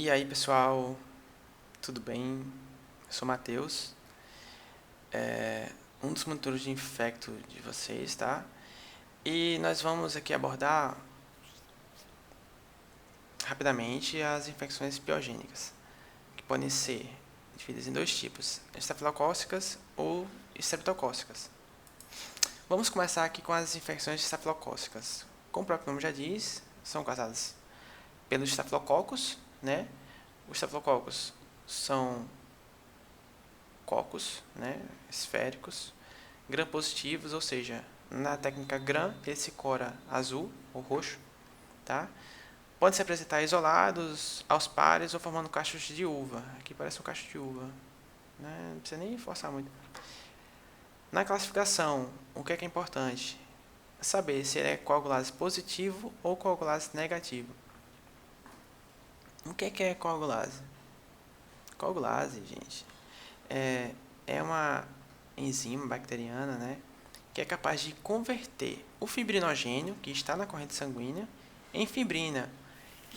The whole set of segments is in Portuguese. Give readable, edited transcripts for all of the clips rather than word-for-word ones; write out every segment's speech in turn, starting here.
E aí, pessoal, tudo bem? Eu sou o Matheus, um dos monitores de infecto de vocês, tá? E nós vamos aqui abordar rapidamente as infecções biogênicas, que podem ser divididas em dois tipos, estafilocócicas ou estreptocócicas. Vamos começar aqui com as infecções estafilocócicas. Como o próprio nome já diz, são causadas pelos estafilococos, né? Os estafilococos são cocos, né, esféricos, gram-positivos, ou seja, na técnica gram, ele se cora azul ou roxo, tá? Podem se apresentar isolados, aos pares ou formando cachos de uva. Aqui parece um cacho de uva, né? Não precisa nem forçar muito. Na classificação, o que é importante? Saber se ele é coagulase positivo ou coagulase negativo. O que é coagulase? Coagulase, gente, é uma enzima bacteriana, né, que é capaz de converter o fibrinogênio, que está na corrente sanguínea, em fibrina.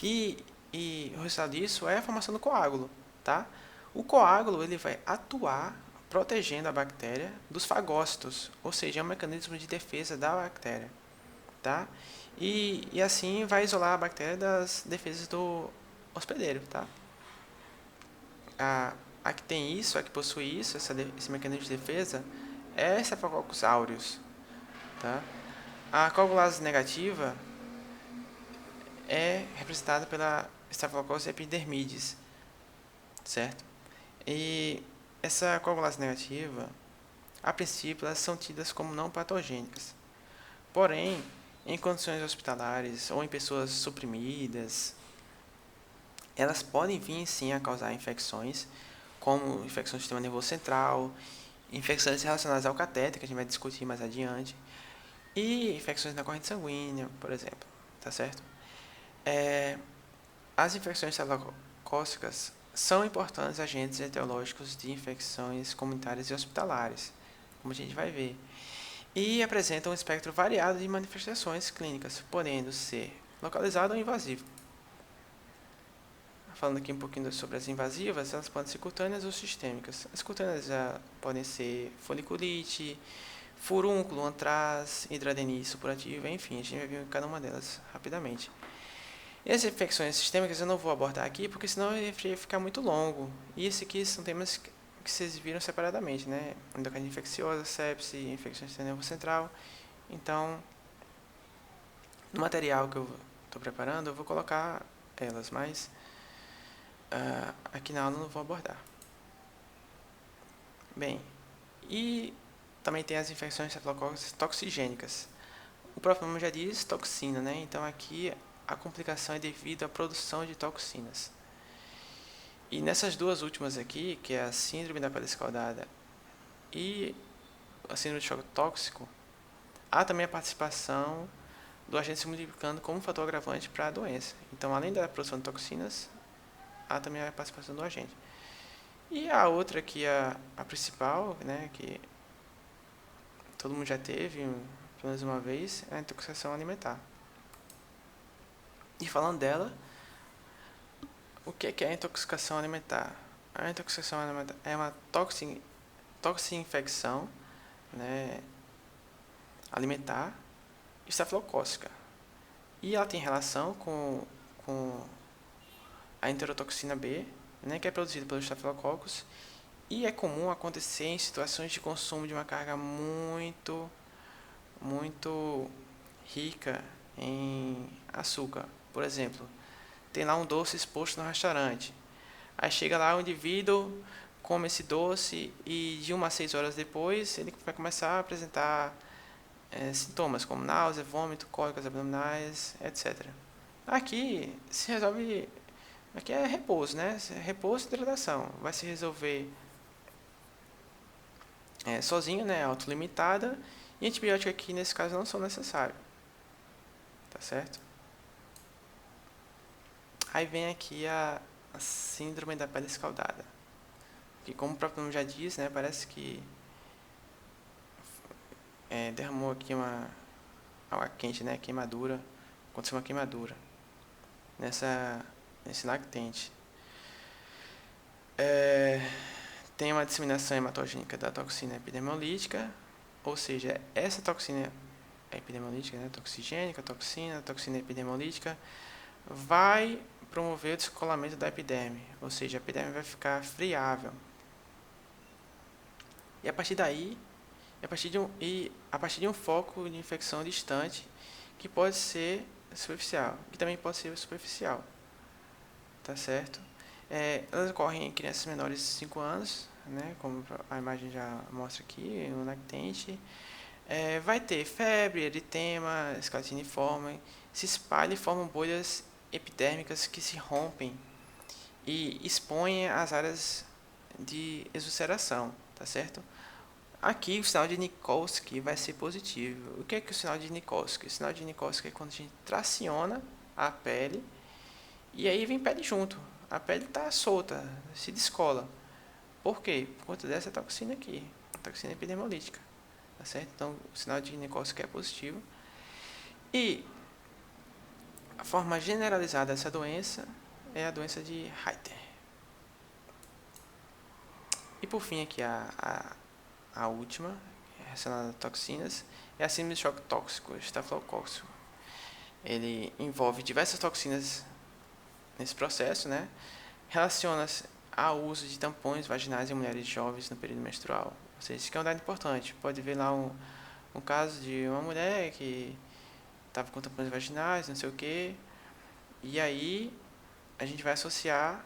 E o resultado disso é a formação do coágulo, tá? O coágulo ele vai atuar protegendo a bactéria dos fagócitos, ou seja, é um mecanismo de defesa da bactéria, tá? E assim vai isolar a bactéria das defesas do hospedeiro, tá? A que tem isso, a que possui isso, esse mecanismo de defesa, é Staphylococcus aureus, tá? A coagulase negativa é representada pela Staphylococcus epidermidis, certo? E essa coagulase negativa, a princípio, elas são tidas como não patogênicas. Porém, em condições hospitalares ou em pessoas suprimidas, elas podem vir sim a causar infecções, como infecções do sistema nervoso central, infecções relacionadas ao catéter, que a gente vai discutir mais adiante, e infecções na corrente sanguínea, por exemplo, tá certo? As infecções estafilocócicas são importantes agentes etiológicos de infecções comunitárias e hospitalares, como a gente vai ver, e apresentam um espectro variado de manifestações clínicas, podendo ser localizado ou invasivo. Falando aqui um pouquinho sobre as invasivas, elas podem ser cutâneas ou sistêmicas. As cutâneas podem ser foliculite, furúnculo, antraz, hidradenite supurativa, enfim, a gente vai ver cada uma delas rapidamente. E as infecções sistêmicas eu não vou abordar aqui, porque senão ia ficar muito longo. E esse aqui são temas que vocês viram separadamente, né? Endocardite infecciosa, sepse, infecções do sistema nervoso central. Então, no material que eu estou preparando, eu vou colocar elas, mas aqui na aula eu não vou abordar. Bem, e também tem as infecções estafilocócicas toxigênicas. O próprio nome já diz toxina, né? Então aqui a complicação é devido à produção de toxinas. E nessas duas últimas aqui, que é a síndrome da pele escaldada e a síndrome de choque tóxico, há também a participação do agente se multiplicando como fator agravante para a doença. Então, além da produção de toxinas, há também a participação do agente. E a outra que é a principal, né, que todo mundo já teve, pelo menos uma vez, é a intoxicação alimentar. E falando dela, o que é a intoxicação alimentar? A intoxicação alimentar é uma toxinfecção, né, alimentar estafilocócica. E ela tem relação com a enterotoxina B, né, que é produzida pelos estafilococos, e é comum acontecer em situações de consumo de uma carga muito rica em açúcar. Por exemplo, tem lá um doce exposto no restaurante. Aí chega lá o indivíduo, come esse doce e de 1 a 6 horas depois ele vai começar a apresentar sintomas como náusea, vômito, cólicas abdominais, etc. Aqui se resolve, aqui é repouso, né? Repouso e hidratação. Vai se resolver sozinho, né? Autolimitada, e antibióticos aqui nesse caso não são necessários, tá certo? Aí vem aqui a síndrome da pele escaldada, que como o próprio nome já diz, né? Parece que derramou aqui uma água quente, né? Queimadura, aconteceu uma queimadura nesse lactente. Tem uma disseminação hematogênica da toxina epidermolítica, ou seja, essa toxina epidemolítica, né, toxigênica, toxina epidermolítica, vai promover o descolamento da epiderme, ou seja, a epiderme vai ficar friável. E a partir daí, a partir de um foco de infecção distante, que pode ser superficial, que também pode ser superficial, tá certo? Elas ocorrem em crianças menores de 5 anos, né, como a imagem já mostra aqui, no lactente. Vai ter febre, eritema, esclerose uniforme, se espalha e formam bolhas epidérmicas que se rompem e expõem as áreas de exulceração, tá certo? Aqui o sinal de Nikolsky vai ser positivo. O que é o sinal de Nikolsky? O sinal de Nikolsky é quando a gente traciona a pele e aí vem pele junto. A pele está solta, se descola. Por quê? Por conta dessa toxina aqui, a toxina epidermolítica. Tá certo? Então, o sinal de Nikolsky é positivo. E a forma generalizada dessa doença é a doença de Reiter. E por fim, aqui a última, relacionada a toxinas, é a síndrome de choque tóxico, estafilocócico. Ele envolve diversas toxinas nesse processo, né? Relaciona-se ao uso de tampões vaginais em mulheres jovens no período menstrual. Ou seja, isso aqui é um dado importante. Pode ver lá um caso de uma mulher que estava com tampões vaginais, não sei o que, e aí a gente vai associar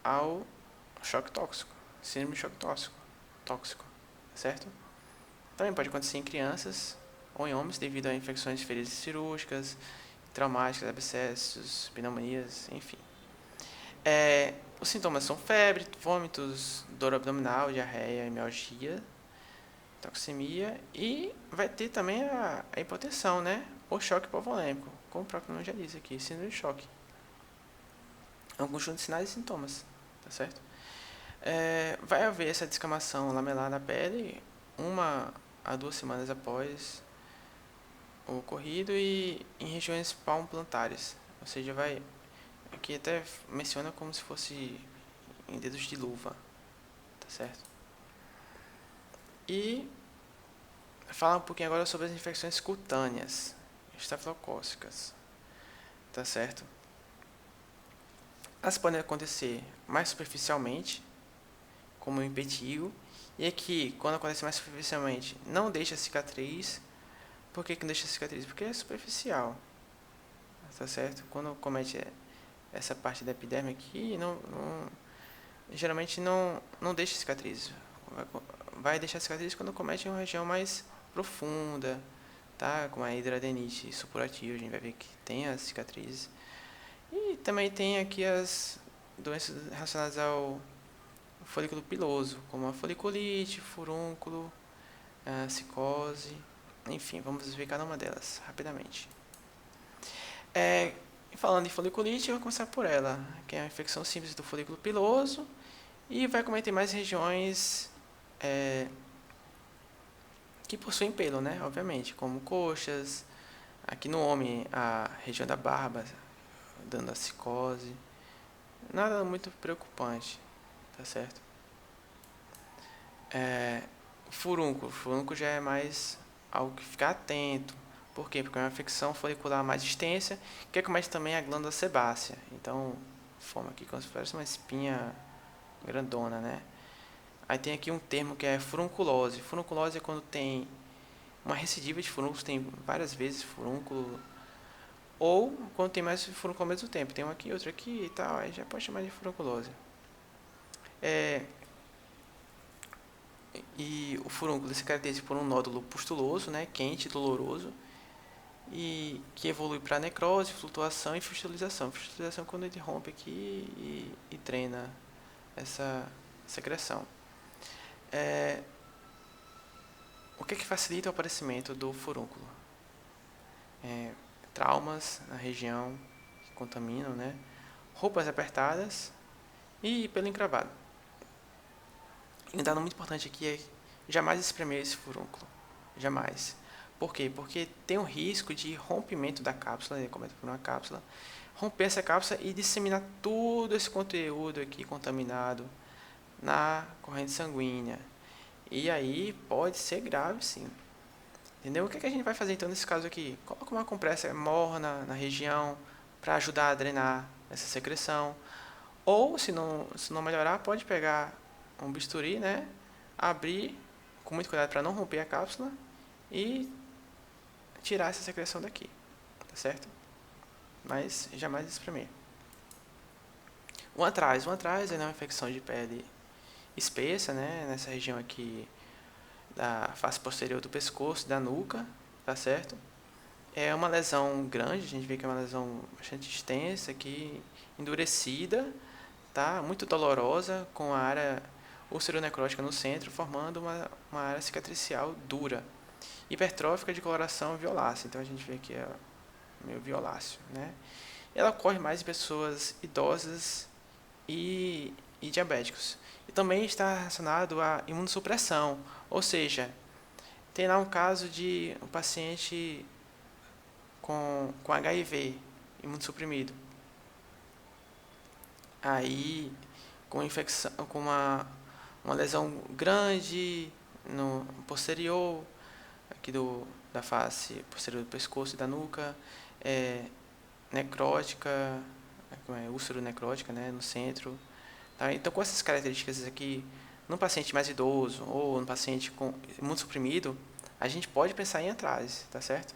ao choque tóxico, síndrome de choque tóxico, certo? Também pode acontecer em crianças ou em homens devido a infecções de feridas cirúrgicas, traumáticas, abscessos, pneumonias, enfim. Os sintomas são febre, vômitos, dor abdominal, diarreia, hemialgia, toxemia e vai ter também a hipotensão, né? Ou choque hipovolêmico, como o próprio nome já diz aqui, síndrome de choque. É um conjunto de sinais e sintomas, tá certo? Vai haver essa descamação lamelar na pele 1 a 2 semanas após o ocorrido e em regiões palmo-plantares, ou seja, aqui até menciona como se fosse em dedos de luva, tá certo? E falar um pouquinho agora sobre as infecções cutâneas, estafilocócicas, tá certo? Elas podem acontecer mais superficialmente, como o impetigo, e aqui, quando acontece mais superficialmente, não deixa cicatriz. Por que não deixa cicatriz? Porque é superficial, tá certo? Quando comete essa parte da epiderme aqui, geralmente não deixa cicatriz. Vai deixar cicatriz quando comete em uma região mais profunda, tá? Como a hidradeniite supurativa, a gente vai ver que tem as cicatrizes. E também tem aqui as doenças relacionadas ao folículo piloso, como a foliculite, furúnculo, a cicose, enfim, vamos ver cada uma delas rapidamente. Falando em foliculite, eu vou começar por ela, que é a infecção simples do folículo piloso, e vai cometer mais regiões que possuem pelo, né? Obviamente, como coxas, aqui no homem a região da barba, dando a cicose. Nada muito preocupante, tá certo? Furúnculo já é mais algo que ficar atento. Por quê? Porque é uma infecção folicular mais extensa, que acomete também a glândula sebácea. Então, forma aqui como se fosse uma espinha grandona, né? Aí tem aqui um termo que é furunculose. Furunculose é quando tem uma recidiva de furúnculos, tem várias vezes furúnculo, ou quando tem mais furúnculo ao mesmo tempo. Tem um aqui, outro aqui e tal, aí já pode chamar de furunculose. E o furúnculo se caracteriza por um nódulo pustuloso, né, quente e doloroso, e que evolui para necrose, flutuação e fistulação. Fistulação é quando ele rompe aqui e drena essa secreção. O que facilita o aparecimento do furúnculo? Traumas na região que contaminam, né? Roupas apertadas e pelo encravado. Um dado muito importante aqui é jamais espremer esse furúnculo. Jamais. Por quê? Porque tem um risco de rompimento da cápsula, ele comete por uma cápsula, romper essa cápsula e disseminar todo esse conteúdo aqui contaminado na corrente sanguínea. E aí pode ser grave, sim. Entendeu? O que a gente vai fazer então nesse caso aqui? Coloca uma compressa morna na região para ajudar a drenar essa secreção. Ou, se não melhorar, pode pegar um bisturi, né? Abrir com muito cuidado para não romper a cápsula e tirar essa secreção daqui, tá certo? Mas jamais espremer. O antraz é uma infecção de pele espessa, né? Nessa região aqui da face posterior do pescoço, da nuca, tá certo? É uma lesão grande, a gente vê que é uma lesão bastante extensa aqui, endurecida, tá? Muito dolorosa, com a área ulceronecrótica no centro, formando uma área cicatricial dura, hipertrófica de coloração violácea. Então a gente vê que é meio violáceo, né? Ela ocorre mais em pessoas idosas e diabéticos. E também está relacionado à imunossupressão, ou seja, tem lá um caso de um paciente com HIV, imunossuprimido. Aí, com infecção, com uma lesão grande no posterior, aqui da face posterior do pescoço e da nuca, necrótica, úlcero necrótica, né, no centro. Tá? Então, com essas características aqui, no paciente mais idoso ou no paciente com imunossuprimido, a gente pode pensar em antrase, tá certo?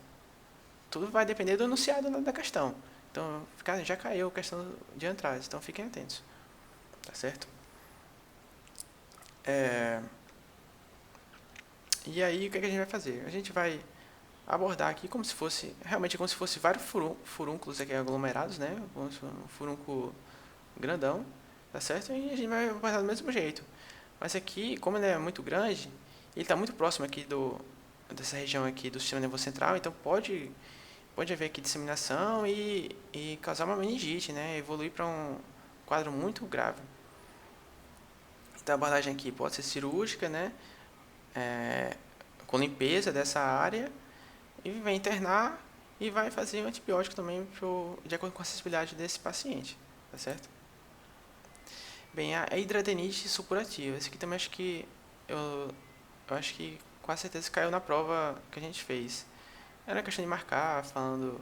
Tudo vai depender do enunciado da questão. Então, já caiu a questão de antrase, então fiquem atentos, tá certo? E aí, o que a gente vai fazer? A gente vai abordar aqui como se fosse, realmente como se fosse vários furúnculos aqui aglomerados, né? Como se fosse um furúnculo grandão, tá certo? E a gente vai abordar do mesmo jeito. Mas aqui, como ele é muito grande, ele está muito próximo aqui dessa região aqui do sistema nervoso central, então pode haver aqui disseminação e causar uma meningite, né? Evoluir para um quadro muito grave. Então a abordagem aqui pode ser cirúrgica, né? Com limpeza dessa área, e vai internar e vai fazer um antibiótico também de acordo com a acessibilidade desse paciente, tá certo? Bem, a hidradenite supurativa, esse aqui também acho que eu acho que com a certeza caiu na prova que a gente fez. Era questão de marcar, falando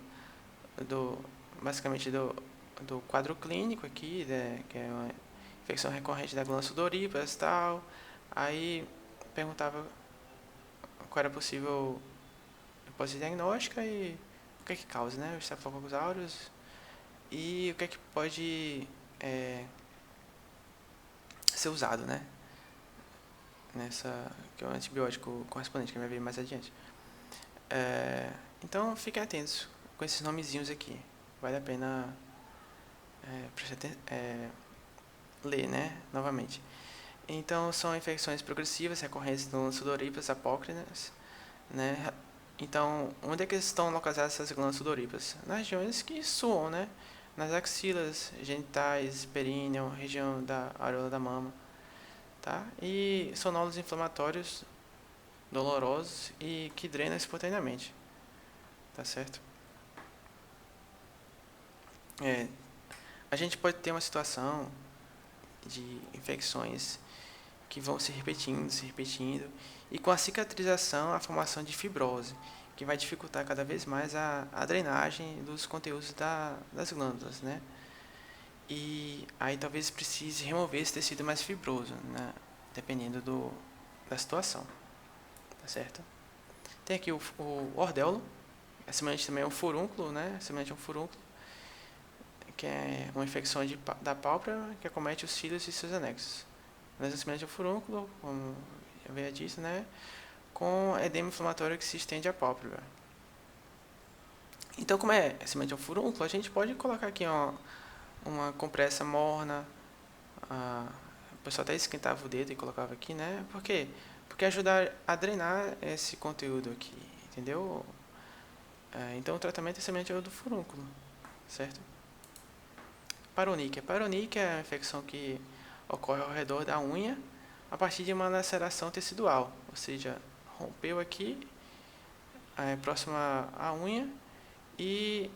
basicamente do quadro clínico aqui, né, que é uma infecção recorrente da glândula sudoríparas e tal. Aí perguntava qual era a possível hipótese diagnóstica e o que é que causa, né? Os Staphylococcus aureus e o que é que pode ser usado, né? Que é o antibiótico correspondente, que vai vir mais adiante. Então, fiquem atentos com esses nomezinhos aqui. Vale a pena ler, né? Novamente. Então, são infecções progressivas recorrentes do sudoríparas apócrinas, né? Então, onde é que estão localizadas essas glândulas sudoríparas? Nas regiões que suam, né? Nas axilas, genitais, períneo, região da areola da mama, tá? E são nódulos inflamatórios dolorosos e que drenam espontaneamente, tá certo? A gente pode ter uma situação de infecções que vão se repetindo, e com a cicatrização, a formação de fibrose, que vai dificultar cada vez mais a drenagem dos conteúdos das glândulas, né? E aí talvez precise remover esse tecido mais fibroso, né? Dependendo da situação, tá certo? Tem aqui o ordéolo, é semelhante também a um furúnculo, né? Semelhante a um furúnculo, que é uma infecção da pálpebra que acomete os cílios e seus anexos. Lesão semelhante ao furúnculo, como eu havia dito, né? Com edema inflamatório que se estende à pálpebra. Então, como é semelhante ao furúnculo, a gente pode colocar aqui uma compressa morna. O pessoal até esquentava o dedo e colocava aqui, né? Por quê? Porque ajuda a drenar esse conteúdo aqui, entendeu? Então, o tratamento é semelhante ao do furúnculo, certo? Paroníquia. Paroníquia é a infecção que ocorre ao redor da unha a partir de uma laceração tecidual, ou seja, rompeu aqui, próximo à unha, e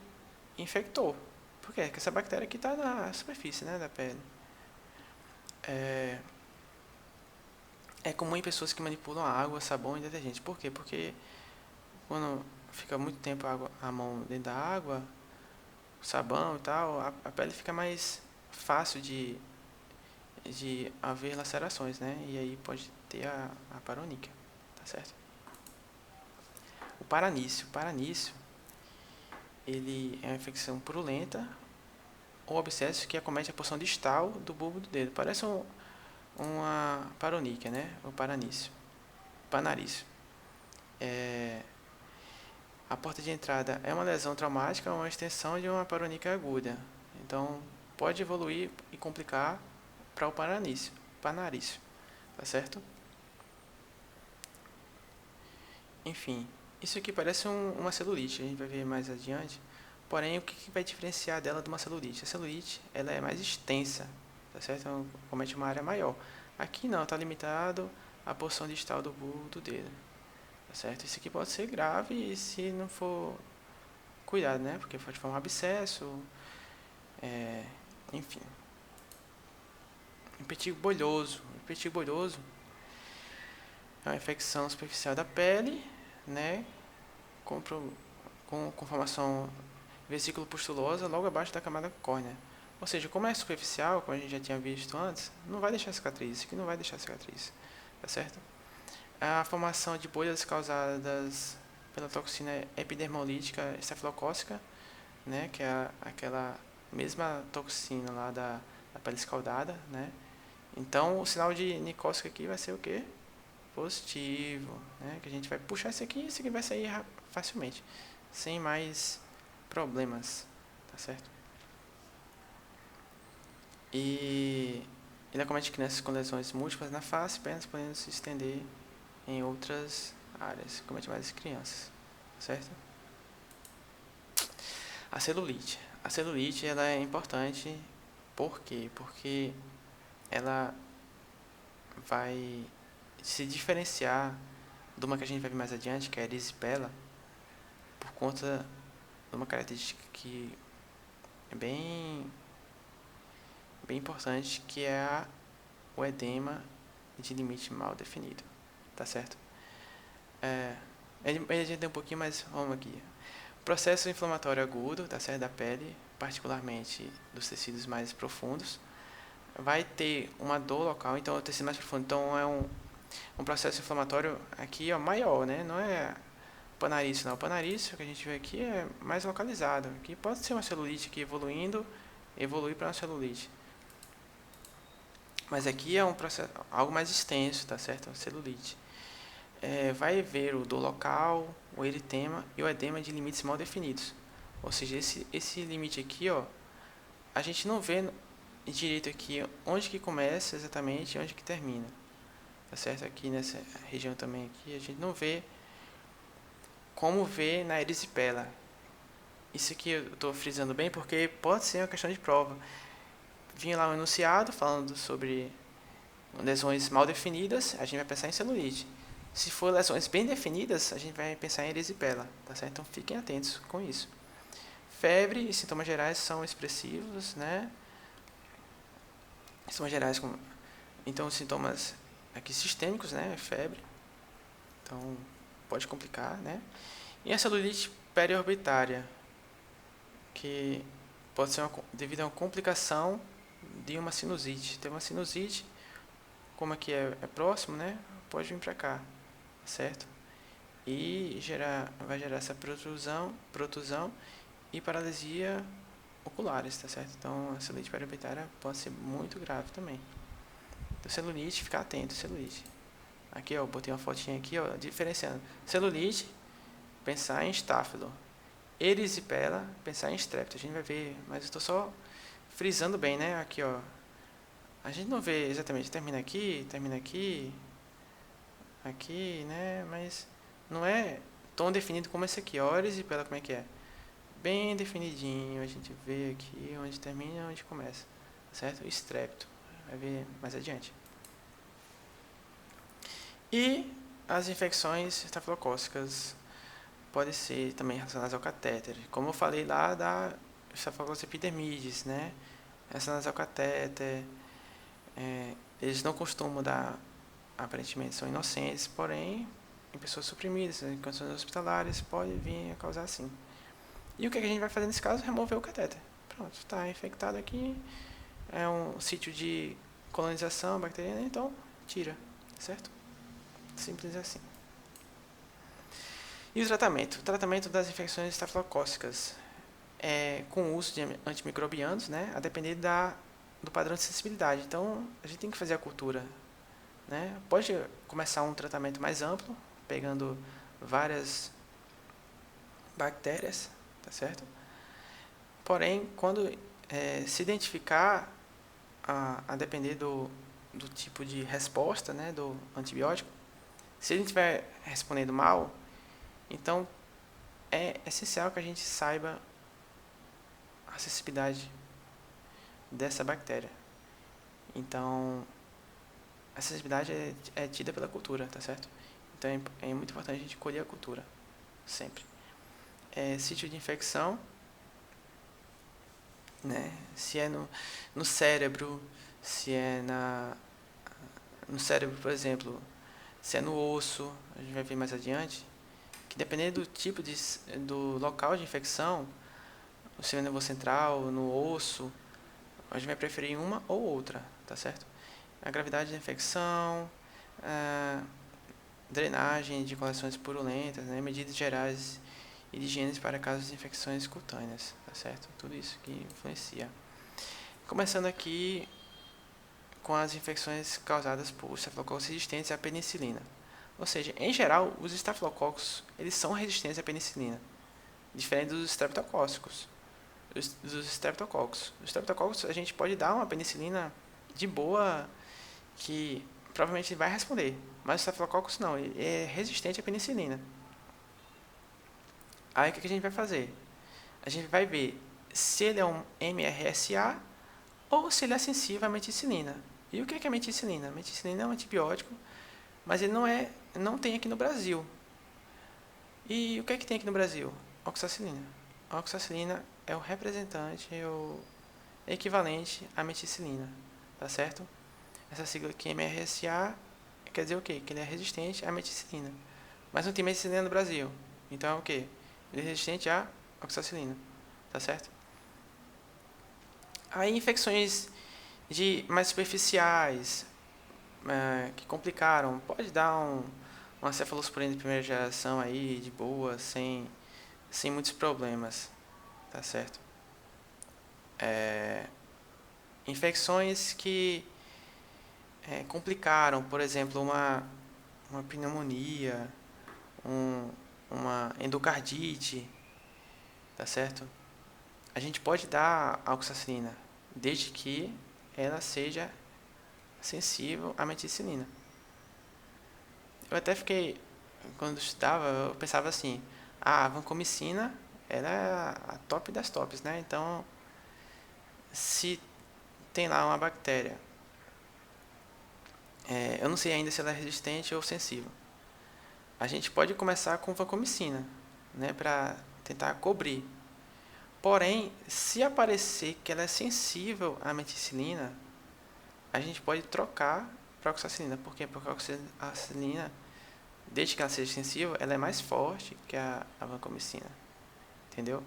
infectou, Por quê? Porque essa bactéria aqui está na superfície, né, da pele. É comum em pessoas que manipulam água, sabão e detergente. Por quê? Porque quando fica muito tempo a mão dentro da água, o sabão e tal, a pele fica mais fácil de haver lacerações, né? E aí pode ter a paroníquia, tá certo? O paranício, ele é uma infecção purulenta ou abscesso que acomete a porção distal do bulbo do dedo. Parece uma paroníquia, né? O panarício. A porta de entrada é uma lesão traumática ou uma extensão de uma paroníquia aguda. Então, pode evoluir e complicar para o panarício, tá certo? Enfim, isso aqui parece uma celulite, a gente vai ver mais adiante. Porém, o que vai diferenciar dela de uma celulite? A celulite, ela é mais extensa, tá certo? Então, comete uma área maior. Aqui não, está limitado à porção distal do bulbo do dedo, tá certo? Isso aqui pode ser grave se não for cuidado, né? Porque pode formar abscesso, enfim. Impetigo bolhoso. Impetigo bolhoso é uma infecção superficial da pele, né? Com formação vesícula pustulosa logo abaixo da camada córnea. Ou seja, como é superficial, como a gente já tinha visto antes, não vai deixar cicatriz. Isso aqui não vai deixar cicatriz, tá certo? A formação de bolhas causadas pela toxina epidermolítica estafilocócica, né? Que é aquela mesma toxina lá da pele escaldada, né? Então, o sinal de nicócica aqui vai ser o quê? Positivo, né? Que a gente vai puxar esse aqui vai sair facilmente, sem mais problemas, tá certo? E ele acomete crianças com lesões múltiplas na face, pernas podendo se estender em outras áreas, acomete mais crianças, certo? A celulite. A celulite ela é importante, por quê? Porque ela vai se diferenciar de uma que a gente vai ver mais adiante, que é a erisipela, por conta de uma característica que é bem importante, que é o edema de limite mal definido, tá certo? A gente tem um pouquinho, mas vamos aqui. O processo inflamatório agudo, tá certo, da pele, particularmente dos tecidos mais profundos, vai ter uma dor local, então o tecido mais profundo, então é um processo inflamatório aqui maior, né? Não é panarício, não. O panarício que a gente vê aqui é mais localizado. Aqui pode ser uma celulite que evolui para uma celulite. Mas aqui é um processo, algo mais extenso, tá certo? Uma celulite. Vai ver o dor local, o eritema e o edema de limites mal definidos. Ou seja, esse limite aqui, a gente não vê direito aqui onde que começa exatamente e onde que termina. Tá certo? Aqui nessa região também aqui, a gente não vê como vê na erisipela. Isso aqui eu estou frisando bem porque pode ser uma questão de prova. Vinha lá um enunciado falando sobre lesões mal definidas, a gente vai pensar em celulite. Se for lesões bem definidas, a gente vai pensar em erisipela, tá certo? Então fiquem atentos com isso. Febre e sintomas gerais são expressivos, né? Sintomas gerais, então os sintomas aqui sistêmicos, né? Febre, então pode complicar, né? E a celulite periorbitária, que pode ser devido a uma complicação de uma sinusite. Tem uma sinusite, como aqui é próximo, né? Pode vir para cá, certo? E vai gerar essa protusão e paralisia oculares, tá certo? Então a celulite periorbitária pode ser muito grave também. Então celulite, ficar atento, celulite. Aqui, botei uma fotinha aqui, diferenciando. Celulite, pensar em estáfilo. Erisipela, pensar em estrepto. A gente vai ver, mas eu estou só frisando bem, né? Aqui, a gente não vê exatamente, termina aqui, aqui, né? Mas não é tão definido como esse aqui. Erisipela, como é que é? Bem definidinho, a gente vê aqui onde termina e onde começa, certo? Estrepto, vai ver mais adiante. E as infecções estafilocócicas podem ser também relacionadas ao catéter. Como eu falei lá da Staphylococcus epidermidis, né? Essa nasal-catéter, eles não costumam dar, aparentemente são inocentes, porém, em pessoas suprimidas, em condições hospitalares, pode vir a causar sim. E o que a gente vai fazer nesse caso? Remover o catéter. Pronto, está infectado aqui, é um sítio de colonização bacteriana, então tira, certo? Simples assim. E o tratamento? O tratamento das infecções estafilocócicas é com o uso de antimicrobianos, né? A depender do padrão de sensibilidade. Então, a gente tem que fazer a cultura, né? Pode começar um tratamento mais amplo, pegando várias bactérias, tá certo? Porém, quando se identificar, a depender do tipo de resposta, né, do antibiótico, se ele estiver respondendo mal, então é essencial que a gente saiba a sensibilidade dessa bactéria. Então, a sensibilidade é tida pela cultura, tá certo? Então é muito importante a gente colher a cultura, sempre. Sítio de infecção, né? Se é no cérebro, se é no cérebro, por exemplo, se é no osso, a gente vai ver mais adiante, que dependendo do tipo do local de infecção, no sistema nervoso central, no osso, a gente vai preferir uma ou outra, tá certo? A gravidade da infecção, a drenagem de coleções purulentas, né? Medidas gerais e de higiene para casos de infecções cutâneas, tá certo? Tudo isso que influencia. Começando aqui com as infecções causadas por estafilococos resistentes à penicilina. Ou seja, em geral, os estafilococos, eles são resistentes à penicilina, diferente dos streptocócicos. Dos streptococos. Os streptococos, a gente pode dar uma penicilina de boa, que provavelmente vai responder, mas o estafilococos não, ele é resistente à penicilina. Aí o que a gente vai fazer? A gente vai ver se ele é um MRSA ou se ele é sensível à meticilina. E o que é a meticilina? A meticilina é um antibiótico, mas ele não tem aqui no Brasil. E o que tem aqui no Brasil? Oxacilina. A oxacilina é o representante, é o equivalente à meticilina, tá certo? Essa sigla aqui, MRSA, quer dizer o quê? Que ele é resistente à meticilina. Mas não tem meticilina no Brasil. Então é o quê? Ele é resistente à oxacilina, tá certo? Aí infecções mais superficiais, que complicaram, pode dar uma cefalosporina de primeira geração aí, de boa, sem muitos problemas, tá certo? Infecções que complicaram, por exemplo, uma pneumonia, uma endocardite, tá certo? A gente pode dar a oxacilina, desde que ela seja sensível à meticilina. Eu até fiquei, quando estudava, eu pensava assim, a vancomicina ela é a top das tops, né? Então, se tem lá uma bactéria, eu não sei ainda se ela é resistente ou sensível. A gente pode começar com vancomicina, né, para tentar cobrir. Porém, se aparecer que ela é sensível à meticilina, a gente pode trocar para oxacilina. Por quê? Porque a oxacilina, desde que ela seja sensível, ela é mais forte que a vancomicina. Entendeu?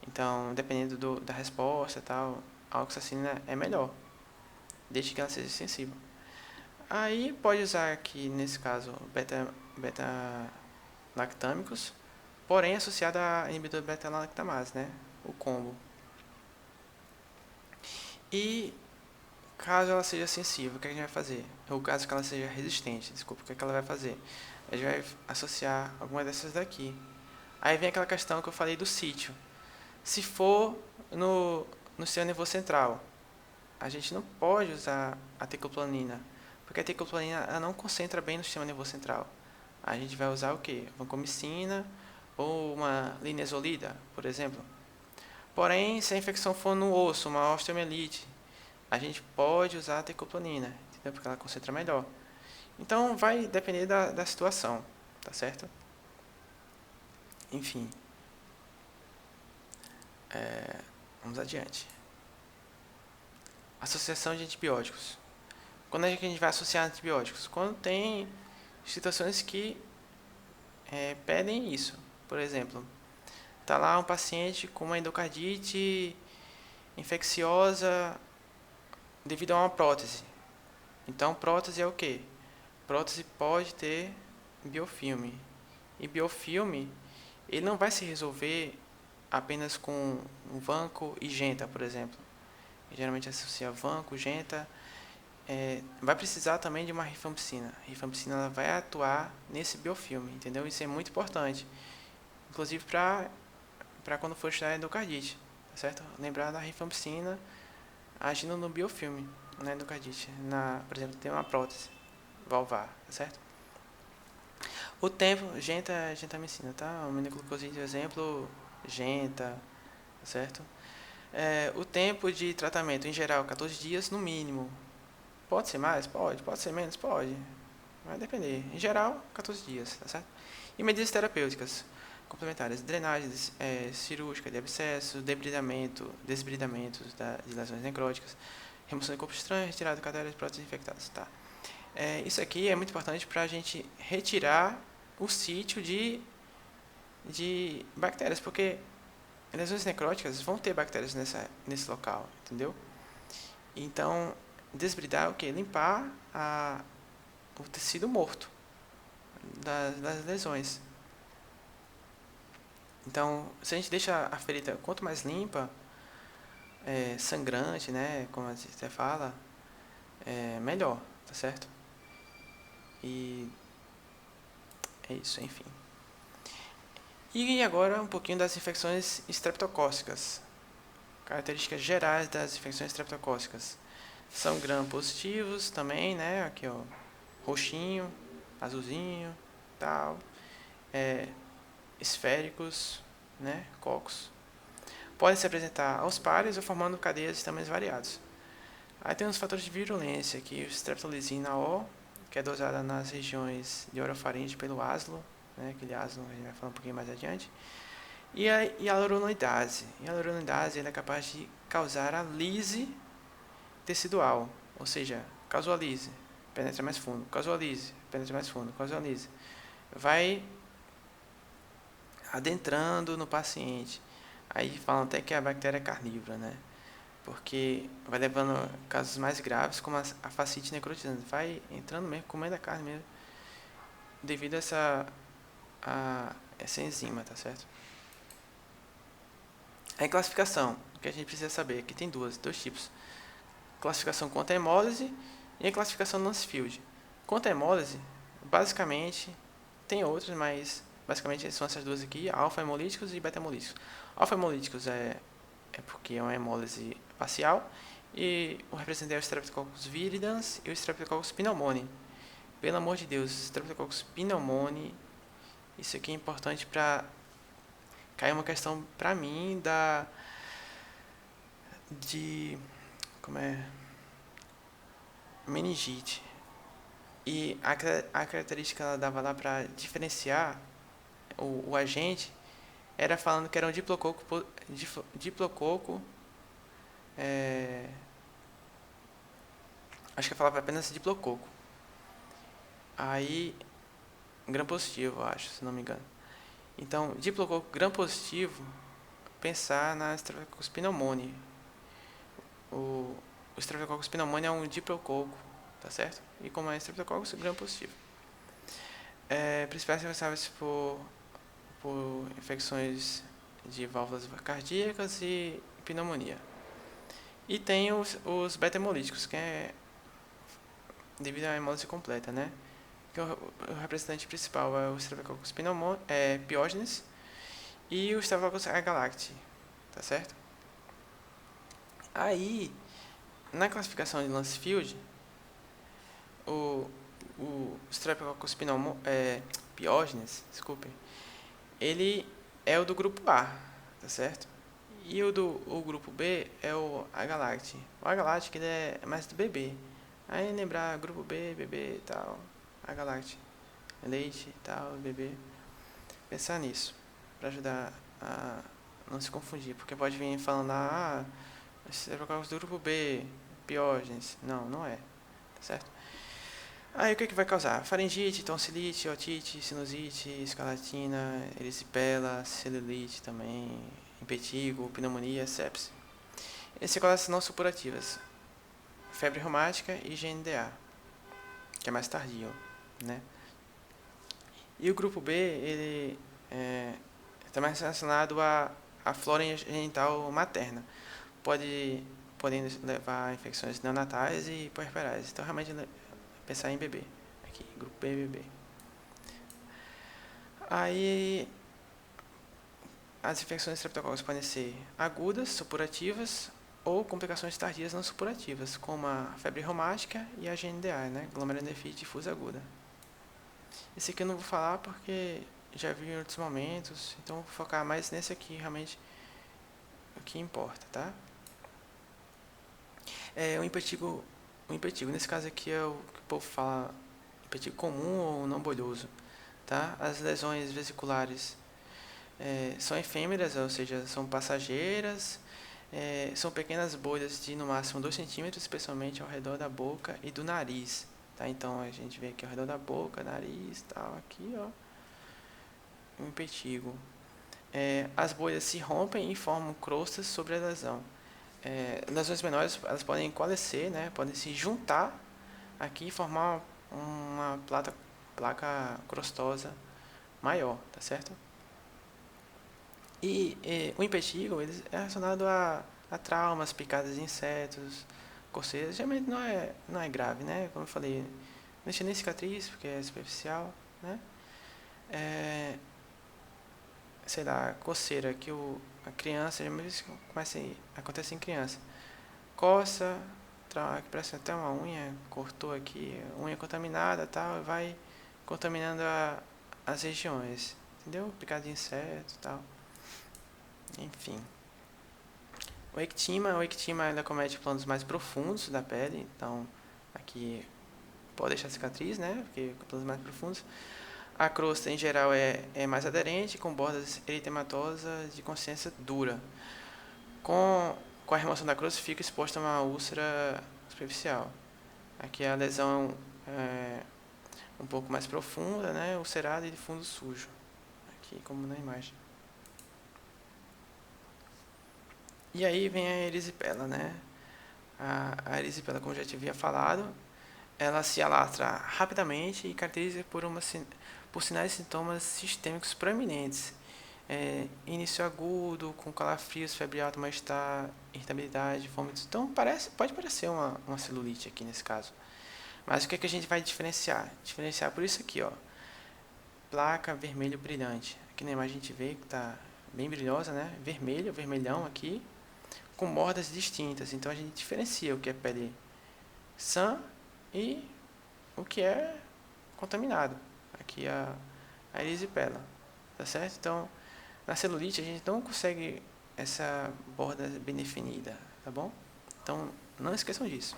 Então, dependendo da resposta e tal, a oxacilina é melhor, desde que ela seja sensível. Aí pode usar aqui, nesse caso, beta-lactâmicos, porém associado a inibidor beta-lactamase, né? O combo. E caso ela seja sensível, o que a gente vai fazer? Ou caso que ela seja resistente, desculpa, o que ela vai fazer? A gente vai associar alguma dessas daqui. Aí vem aquela questão que eu falei do sítio. Se for no seu nervoso central, a gente não pode usar a tecoplanina, porque a tecoplanina ela não concentra bem no sistema nervoso central. A gente vai usar o quê? Vancomicina ou uma linezolida, por exemplo. Porém, se a infecção for no osso, uma osteomielite, a gente pode usar a tecoplanina, entendeu? Porque ela concentra melhor. Então, vai depender da situação, tá certo? Enfim. Vamos adiante. Associação de antibióticos. Quando é que a gente vai associar antibióticos? Quando tem situações que pedem isso. Por exemplo, está lá um paciente com uma endocardite infecciosa devido a uma prótese. Então, prótese é o quê? Prótese pode ter biofilme. E biofilme, ele não vai se resolver apenas com um vanco e genta, por exemplo. Geralmente associa vanco, genta. Vai precisar também de uma rifampicina. A rifampicina ela vai atuar nesse biofilme, entendeu? Isso é muito importante. Inclusive para quando for estudar endocardite, tá certo? Lembrar da rifampicina agindo no biofilme, na endocardite. Por exemplo, tem uma prótese valvar, tá certo? O tempo, gentamicina, tá? O aminoglucoside, exemplo, genta, tá certo? O tempo de tratamento, em geral, 14 dias no mínimo. Pode ser mais? Pode. Pode ser menos? Pode. Vai depender. Em geral, 14 dias, tá certo? E medidas terapêuticas complementares, drenagem cirúrgica de abscesso, desbridamentos de lesões necróticas, remoção de corpo estranho, retirada de cadáveres de próteses infectadas, tá? Isso aqui é muito importante para a gente retirar o sítio de bactérias, porque lesões necróticas vão ter bactérias nesse local, entendeu? Então, desbridar é o quê? Limpar o tecido morto das lesões. Então, se a gente deixa a ferida quanto mais limpa, sangrante, né, como a gente até fala, melhor, tá certo? E é isso, enfim. E agora um pouquinho das infecções estreptocócicas. Características gerais das infecções estreptocócicas. São gram-positivos também, né? Aqui, ó, roxinho, azulzinho, tal. Esféricos, né? Cocos. Podem se apresentar aos pares ou formando cadeias de tamanhos variados. Aí tem os fatores de virulência, aqui o streptolizina O, que é dosada nas regiões de orofaringe pelo aslo, né? Aquele aslo a gente vai falar um pouquinho mais adiante. E a hialuronidase. A hialuronidase é capaz de causar a lise tecidual, ou seja, causou a lise, penetra mais fundo, causou a lise, penetra mais fundo, causou a lise. Vai adentrando no paciente. Aí falam até que a bactéria é carnívora, né? Porque vai levando a casos mais graves, como a fascite necrotizante. Vai entrando mesmo, comendo a carne mesmo, devido a essa enzima, tá certo? A classificação, que a gente precisa saber, aqui tem dois tipos. Classificação contra a hemólise e a classificação Lancefield. Contra a hemólise, basicamente, tem outros, mas basicamente são essas duas aqui, alfa-hemolíticos e beta-hemolíticos. Alfa-hemolíticos é porque é uma hemólise parcial, e o representante é o Streptococcus viridans e o Streptococcus pneumoniae. Pelo amor de Deus, Streptococcus pneumoniae, isso aqui é importante para cair uma questão para mim como é, meningite. E a característica que ela dava lá para diferenciar o agente era falando que era um diplococo, acho que eu falava apenas diplococo. Aí, gram positivo, acho, se não me engano. Então, diplococo gram positivo, pensar na Streptococcus pneumoniae. O Streptococcus pneumoniae é um diplococo, tá certo? E como é Streptococcus gram positivo. Principais responsáveis por infecções de válvulas cardíacas e pneumonia. E tem os beta-hemolíticos, que é devido à hemólise completa, né? Que o representante principal é o Streptococcus pyogenes e o Staphylococcus agalactiae, tá certo? Aí, na classificação de Lancefield, o Streptococcus pyogenes, desculpe, ele é o do grupo A, tá certo? E o grupo B é o agalactiae. O agalactiae ele é mais do bebê. Aí lembrar grupo B, bebê e tal, agalactiae, leite e tal, bebê. Pensar nisso, para ajudar não se confundir, porque pode vir falando, Streptococcus do grupo B, Piógenes. Não, não é, tá certo? Aí o que vai causar? Faringite, tonsilite, otite, sinusite, escarlatina, erisipela, celulite também, impetigo, pneumonia, sepse. E sequelas não supurativas, febre reumática e GNDA, que é mais tardio, né? E o grupo B, ele está mais relacionado à flora genital materna. Podendo levar a infecções neonatais e puerperais. Então, realmente, pensar em bebê. Aqui, grupo B e bebê. Aí, as infecções estreptococos podem ser agudas, supurativas, ou complicações tardias não supurativas, como a febre reumática e a GNDA, né? Glomerulonefrite difusa aguda. Esse aqui eu não vou falar porque já vi em outros momentos, então vou focar mais nesse aqui, realmente, o que importa, tá? O impetigo, nesse caso aqui é o que o povo fala, impetigo comum ou não bolhoso, tá? As lesões vesiculares são efêmeras, ou seja, são passageiras, são pequenas bolhas de no máximo 2 centímetros, especialmente ao redor da boca e do nariz, tá? Então a gente vê aqui ao redor da boca, nariz, tal, aqui, ó, um impetigo. As bolhas se rompem e formam crostas sobre a lesão. Lesões menores, elas podem coalescer, né? Podem se juntar aqui e formar uma placa crostosa maior, tá certo? E o impetigo ele é relacionado a traumas, picadas de insetos, coceiras. Geralmente não é grave, né? Como eu falei, não deixa nem cicatriz, porque é superficial, né? Sei lá, coceira, que a criança, geralmente acontece em criança. Coça, que parece até uma unha, cortou aqui, unha contaminada, tal, vai contaminando as regiões, entendeu? Picada de inseto, tal. Enfim. O ectima ela comete planos mais profundos da pele, então aqui pode deixar cicatriz, né? Porque planos mais profundos. A crosta em geral é mais aderente, com bordas eritematosas de consistência dura. Com a remoção da crosta fica exposta a uma úlcera superficial. Aqui a lesão é um pouco mais profunda, né? Ulcerada e de fundo sujo. Aqui como na imagem. E aí vem a erisipela, né? A erisipela, como já havia falado, ela se alastra rapidamente e caracteriza por sinais e sintomas sistêmicos proeminentes. Início agudo, com calafrios, febre alta, mal-estar, irritabilidade, vômitos. Então pode parecer uma celulite aqui nesse caso. Mas o que a gente vai diferenciar? Diferenciar por isso aqui, ó. Placa vermelho brilhante. Aqui na imagem a gente vê que está bem brilhosa, né? Vermelho, vermelhão aqui, com bordas distintas. Então a gente diferencia o que é pele sã e o que é contaminado. Aqui a erisipela, tá certo? Então, na celulite a gente não consegue essa borda bem definida, tá bom? Então, não esqueçam disso.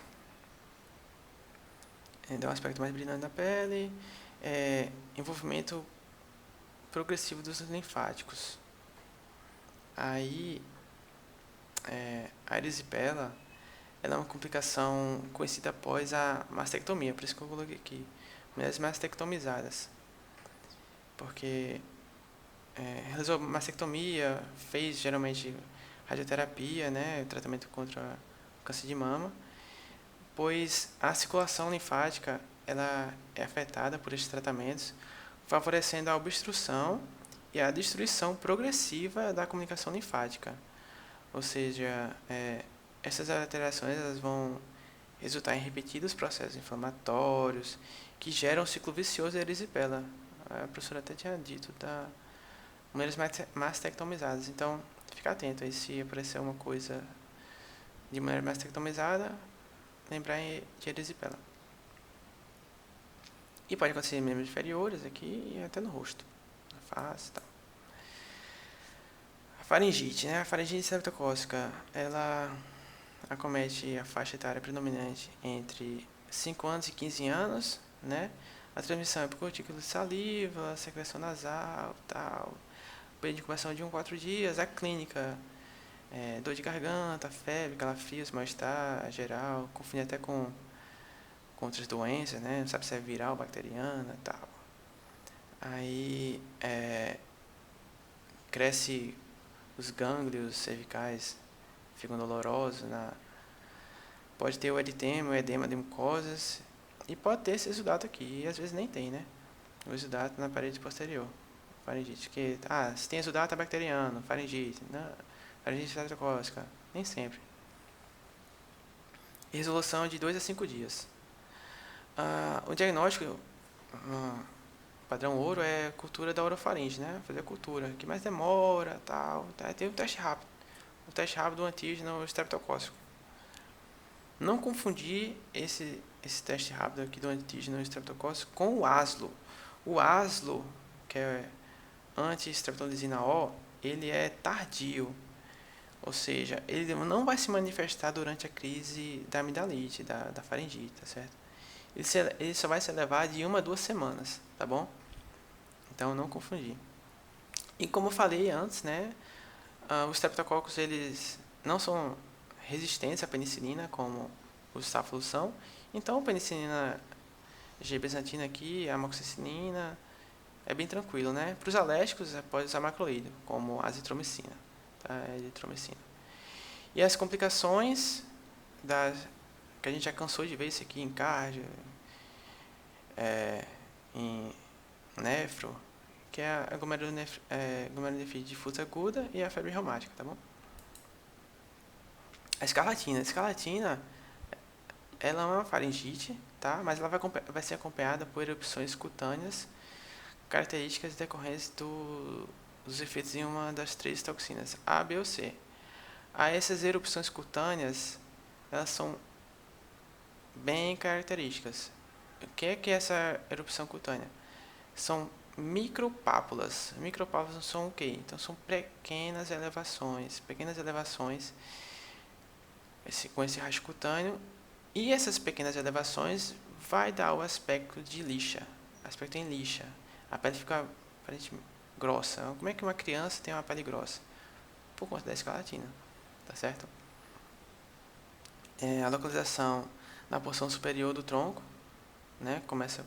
Dá um aspecto mais brilhante da pele, envolvimento progressivo dos linfáticos. Aí, a erisipela, ela é uma complicação conhecida após a mastectomia, por isso que eu coloquei aqui, mulheres mastectomizadas, porque realizou mastectomia, fez geralmente radioterapia, né, tratamento contra o câncer de mama, pois a circulação linfática ela é afetada por esses tratamentos, favorecendo a obstrução e a destruição progressiva da comunicação linfática. Ou seja, essas alterações elas vão resultar em repetidos processos inflamatórios que geram um ciclo vicioso da erisipela. A professora até tinha dito da mulheres mastectomizadas. Então, fica atento aí se aparecer uma coisa de mulher mastectomizada, lembrar de erisipela. E pode acontecer em membros inferiores aqui e até no rosto, na face e tal. A faringite, né? A faringite septocócica, ela acomete a faixa etária predominante entre 5 anos e 15 anos, né? A transmissão é por gotículas de saliva, secreção nasal, tal. período de incubação de 1 a 4 dias. A clínica, dor de garganta, febre, calafrios, mal-estar geral, confunde até com outras doenças, né? Não sabe se é viral, bacteriana e tal. Aí, cresce os gânglios cervicais, ficam dolorosos, pode ter o eritema, o edema de mucosas, e pode ter esse exudato aqui, e às vezes nem tem, né? O exudato na parede posterior, faringite, se tem exudato é bacteriano, faringite, não, faringite estreptocócica, nem sempre. E resolução de 2 a 5 dias. O diagnóstico, padrão ouro, é cultura da orofaringe, né? Fazer a cultura, que mais demora, tal. Tem o teste rápido. O teste rápido do antígeno estreptocócico. Não confundir esse teste rápido aqui do antígeno estreptocócico com o ASLO. O ASLO, que é anti-streptolizina O, ele é tardio. Ou seja, ele não vai se manifestar durante a crise da amidalite, da faringite, tá certo? Ele só vai se elevar de 1 a 2 semanas, tá bom? Então, não confundir. E como eu falei antes, né, os streptococcus, eles não são resistentes à penicilina, como os staphylos são. Então, a penicilina G-benzatina aqui, a amoxicilina, é bem tranquilo, né? Para os alérgicos, pode usar macrolídeo, como a azitromicina, tá? Eritromicina. E as complicações que a gente já cansou de ver isso aqui em cardio, em nefro, que é a glomerulonefrite difusa aguda e a febre reumática, tá bom? A escarlatina. A escarlatina, ela é uma faringite, tá? Mas ela vai ser acompanhada por erupções cutâneas, características decorrentes dos efeitos em uma das 3 toxinas, A, B ou C. Essas erupções cutâneas, elas são bem características. O que é essa erupção cutânea? São micropápulas. Micropápulas são o quê? Então, são pequenas elevações com esse rastro cutâneo. E essas pequenas elevações vai dar o aspecto de lixa, aspecto em lixa. A pele fica aparentemente grossa. Como é que uma criança tem uma pele grossa? Por conta da escarlatina, tá certo? A localização na porção superior do tronco, né? Começa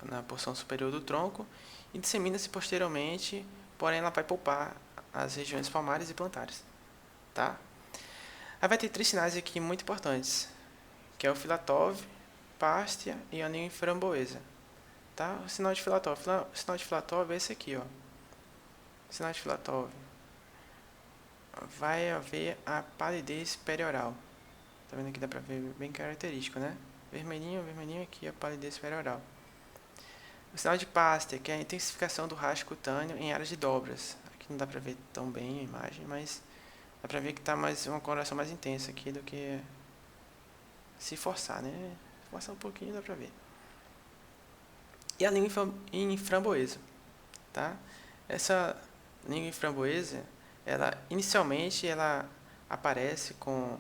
na porção superior do tronco e dissemina-se posteriormente, porém ela vai poupar as regiões palmares e plantares, tá? Aí vai ter 3 sinais aqui muito importantes, que é o Filatov, Pastia e a aninho framboesa, tá? O sinal de Filatov, é esse aqui, ó. O sinal de Filatov vai haver a palidez perioral. Tá vendo aqui, dá pra ver bem característico, né? Vermelhinho aqui a palidez perioral. O sinal de Pastia, que é a intensificação do rastro cutâneo em áreas de dobras. Aqui não dá pra ver tão bem a imagem, mas dá pra ver que tá uma coloração mais intensa aqui do que se forçar, né? Se forçar um pouquinho dá pra ver. E a língua em framboesa, tá? Essa língua em framboesa, inicialmente ela aparece com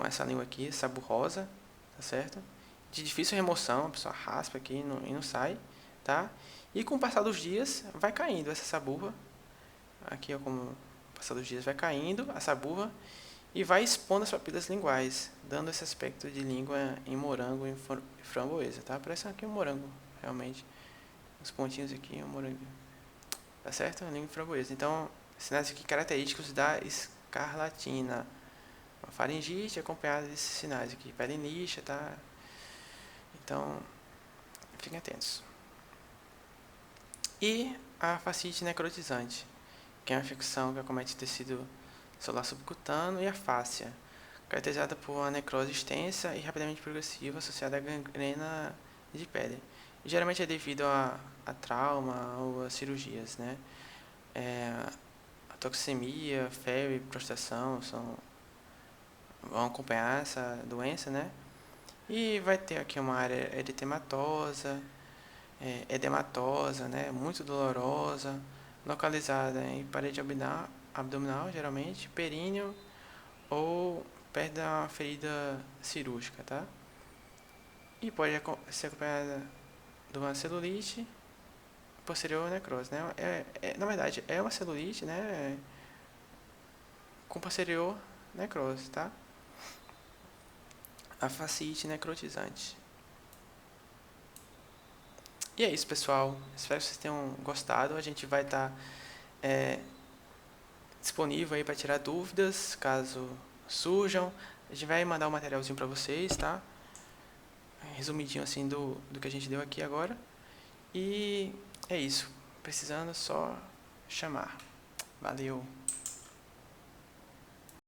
essa língua aqui, saburrosa, tá certo? De difícil remoção, a pessoa raspa aqui e não sai, tá? E com o passar dos dias vai caindo essa saburra, aqui ó, como o passar dos dias vai caindo a saburra e vai expondo as papilas linguais, dando esse aspecto de língua em morango e framboesa, tá? Parece aqui um morango, realmente. Os pontinhos aqui, um morango. Tá certo? Língua em framboesa. Então, sinais aqui característicos da escarlatina. Uma faringite acompanhada desses sinais aqui. Pele em lixa, tá? Então, fiquem atentos. E a fascite necrotizante, que é uma infecção que acomete o tecido celular subcutâneo e a fáscia, caracterizada por uma necrose extensa e rapidamente progressiva associada à gangrena de pele. E geralmente é devido a trauma ou a cirurgias, né? A toxemia, febre, prostração vão acompanhar essa doença, né? E vai ter aqui uma área eritematosa, edematosa, né? Muito dolorosa, localizada em parede abdominal, geralmente, períneo ou perto da ferida cirúrgica, tá? E pode ser acompanhada de uma celulite, posterior necrose, né? Na verdade, é uma celulite, né? Com posterior necrose, tá? A fascite necrotizante. E é isso, pessoal. Espero que vocês tenham gostado. A gente vai estar disponível aí para tirar dúvidas, caso surjam. A gente vai mandar um materialzinho para vocês, tá? Resumidinho assim do que a gente deu aqui agora. E é isso. Precisando, só chamar. Valeu!